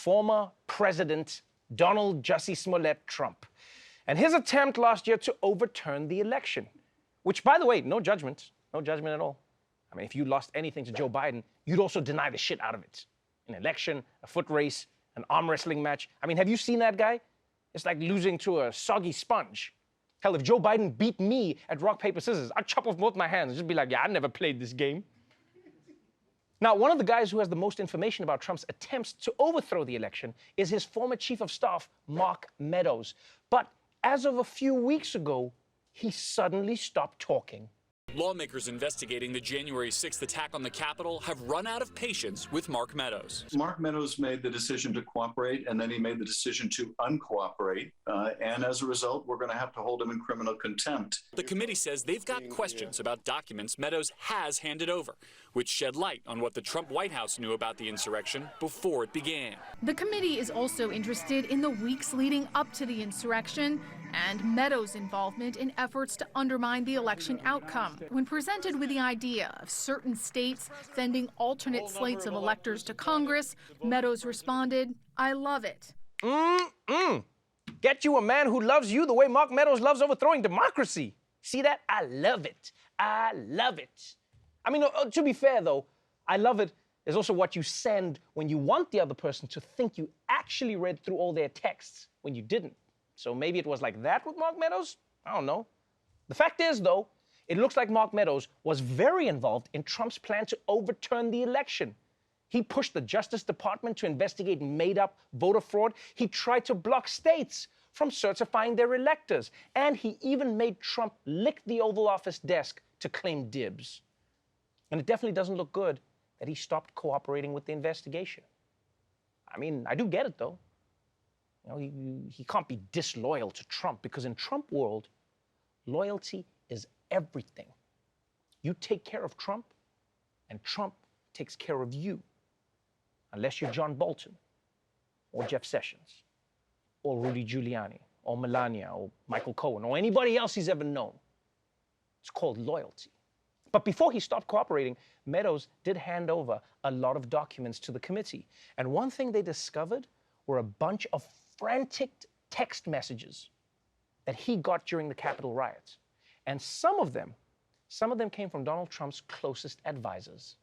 former President Donald Jussie Smollett Trump and his attempt last year to overturn the election, which, by the way, no judgment at all. I mean, if you lost anything to Joe Biden, you'd also deny the shit out of it. An election, a foot race, an arm wrestling match. I mean, have you seen that guy? It's like losing to a soggy sponge. Hell, if Joe Biden beat me at rock, paper, scissors, I'd chop off both my hands and just be like, yeah, I never played this game. Now, one of the guys who has the most information about Trump's attempts to overthrow the election is his former chief of staff, Mark Meadows. But as of a few weeks ago, he suddenly stopped talking. Lawmakers investigating the January 6th attack on the Capitol have run out of patience with Mark Meadows. Mark Meadows made the decision to cooperate, and then he made the decision to uncooperate. And as a result, we're going to have to hold him in criminal contempt. The committee says they've got questions about documents Meadows has handed over, which shed light on what the Trump White House knew about the insurrection before it began. The committee is also interested in the weeks leading up to the insurrection and Meadows' involvement in efforts to undermine the election outcome. When presented with the idea of certain states sending alternate slates of electors to Congress, Meadows responded, "I love it." Get you a man who loves you the way Mark Meadows loves overthrowing democracy. See that? I love it. I love it. I mean, to be fair, though, I love it is also what you send when you want the other person to think you actually read through all their texts when you didn't. So maybe it was like that with Mark Meadows? I don't know. The fact is, though, it looks like Mark Meadows was very involved in Trump's plan to overturn the election. He pushed the Justice Department to investigate made-up voter fraud. He tried to block states from certifying their electors. And he even made Trump lick the Oval Office desk to claim dibs. And it definitely doesn't look good that he stopped cooperating with the investigation. I mean, I do get it, though. You know, he can't be disloyal to Trump because in Trump world, loyalty is everything. You take care of Trump, and Trump takes care of you. Unless you're John Bolton, or Jeff Sessions, or Rudy Giuliani, or Melania, or Michael Cohen, or anybody else he's ever known. It's called loyalty. But before he stopped cooperating, Meadows did hand over a lot of documents to the committee. And one thing they discovered were a bunch of frantic text messages that he got during the Capitol riots. And some of them came from Donald Trump's closest advisors.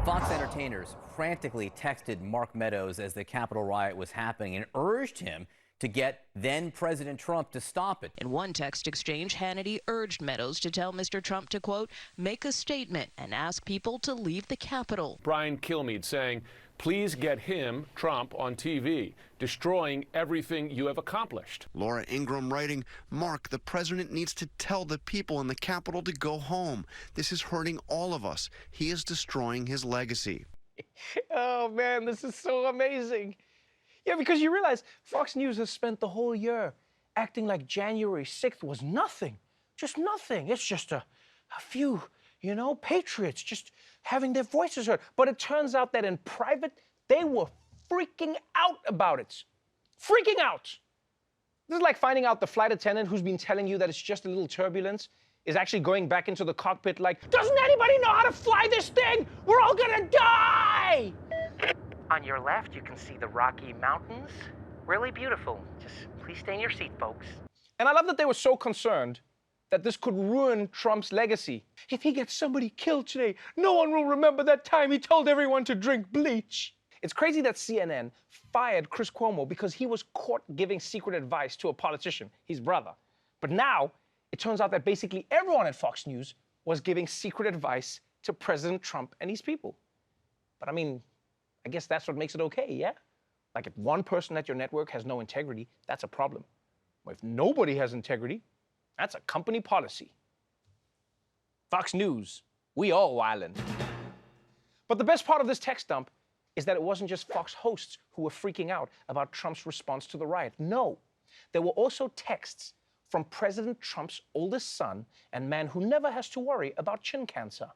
Fox entertainers frantically texted Mark Meadows as the Capitol riot was happening and urged him to get then-President Trump to stop it. In one text exchange, Hannity urged Meadows to tell Mr. Trump to, quote, make a statement and ask people to leave the Capitol. Brian Kilmeade saying, please get him, Trump, on TV, destroying everything you have accomplished. Laura Ingraham writing, Mark, the president needs to tell the people in the Capitol to go home. This is hurting all of us. He is destroying his legacy. Oh, man, this is so amazing. Yeah, because you realize Fox News has spent the whole year acting like January 6th was nothing. Just nothing. It's just a few, you know, patriots just having their voices heard. But it turns out that in private, they were freaking out about it. Freaking out. This is like finding out the flight attendant who's been telling you that it's just a little turbulence is actually going back into the cockpit like, doesn't anybody know how to fly this thing? We're all gonna die! On your left, you can see the Rocky Mountains. Really beautiful. Just please stay in your seat, folks. And I love that they were so concerned that this could ruin Trump's legacy. If he gets somebody killed today, no one will remember that time he told everyone to drink bleach. It's crazy that CNN fired Chris Cuomo because he was caught giving secret advice to a politician, his brother. But now, it turns out that basically everyone at Fox News was giving secret advice to President Trump and his people. But I mean, I guess that's what makes it okay, yeah? Like if one person at your network has no integrity, that's a problem. Or if nobody has integrity, that's a company policy. Fox News, we all wildin'. But the best part of this text dump is that it wasn't just Fox hosts who were freaking out about Trump's response to the riot. No, there were also texts from President Trump's oldest son and man who never has to worry about chin cancer,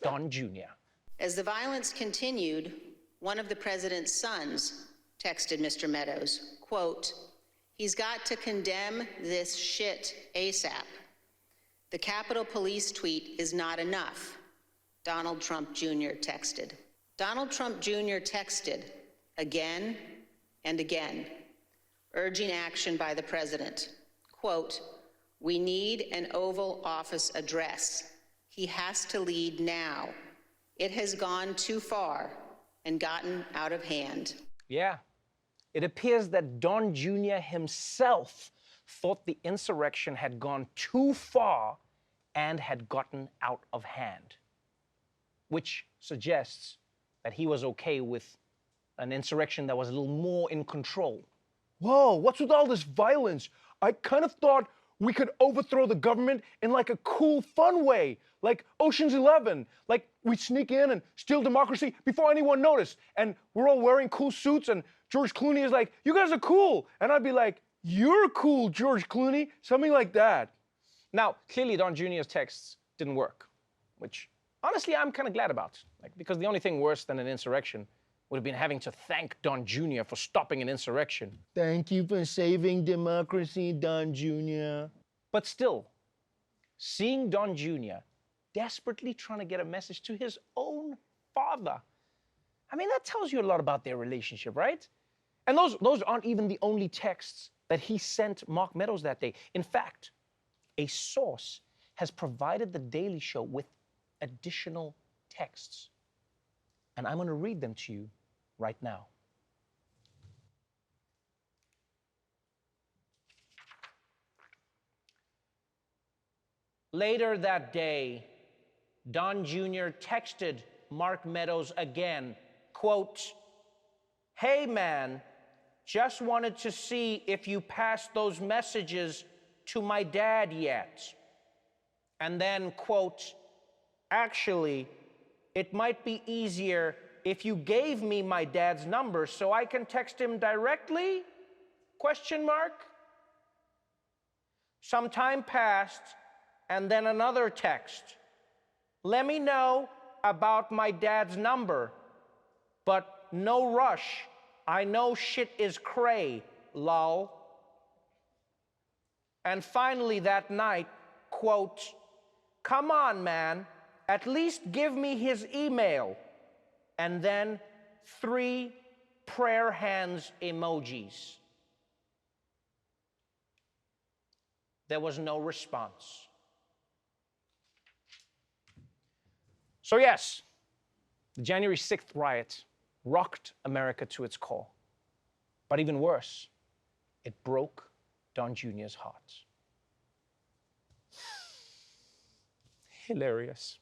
Don Jr. As the violence continued, one of the president's sons texted Mr. Meadows, quote, he's got to condemn this shit ASAP. The Capitol Police tweet is not enough, Donald Trump Jr. texted. Donald Trump Jr. texted again and again, urging action by the president. Quote, "We need an Oval Office address. He has to lead now. It has gone too far and gotten out of hand." Yeah. It appears that Don Jr. himself thought the insurrection had gone too far and had gotten out of hand, which suggests that he was okay with an insurrection that was a little more in control. Whoa, what's with all this violence? I kind of thought we could overthrow the government in like a cool, fun way, like Ocean's 11. Like we sneak in and steal democracy before anyone noticed, and we're all wearing cool suits, and George Clooney is like, "You guys are cool," and I'd be like, "You're cool, George Clooney," something like that. Now, clearly Don Jr.'s texts didn't work, which honestly I'm kind of glad about, because the only thing worse than an insurrection would have been having to thank Don Jr. for stopping an insurrection. Thank you for saving democracy, Don Jr. But still, seeing Don Jr. desperately trying to get a message to his own father, I mean, that tells you a lot about their relationship, right? And those aren't even the only texts that he sent Mark Meadows that day. In fact, a source has provided The Daily Show with additional texts. And I'm going to read them to you right now. Later that day, Don Jr. texted Mark Meadows again, quote, "Hey man, just wanted to see if you passed those messages to my dad yet." And then, quote, "Actually, it might be easier if you gave me my dad's number so I can text him directly? Question mark. Some time passed, and then another text. Let me know about my dad's number, but no rush. I know shit is cray, lol." And finally that night, quote, "Come on, man, at least give me his email." And then 3 prayer hands emojis. There was no response. So yes, the January 6th riot rocked America to its core. But even worse, it broke Don Jr.'s heart. Hilarious.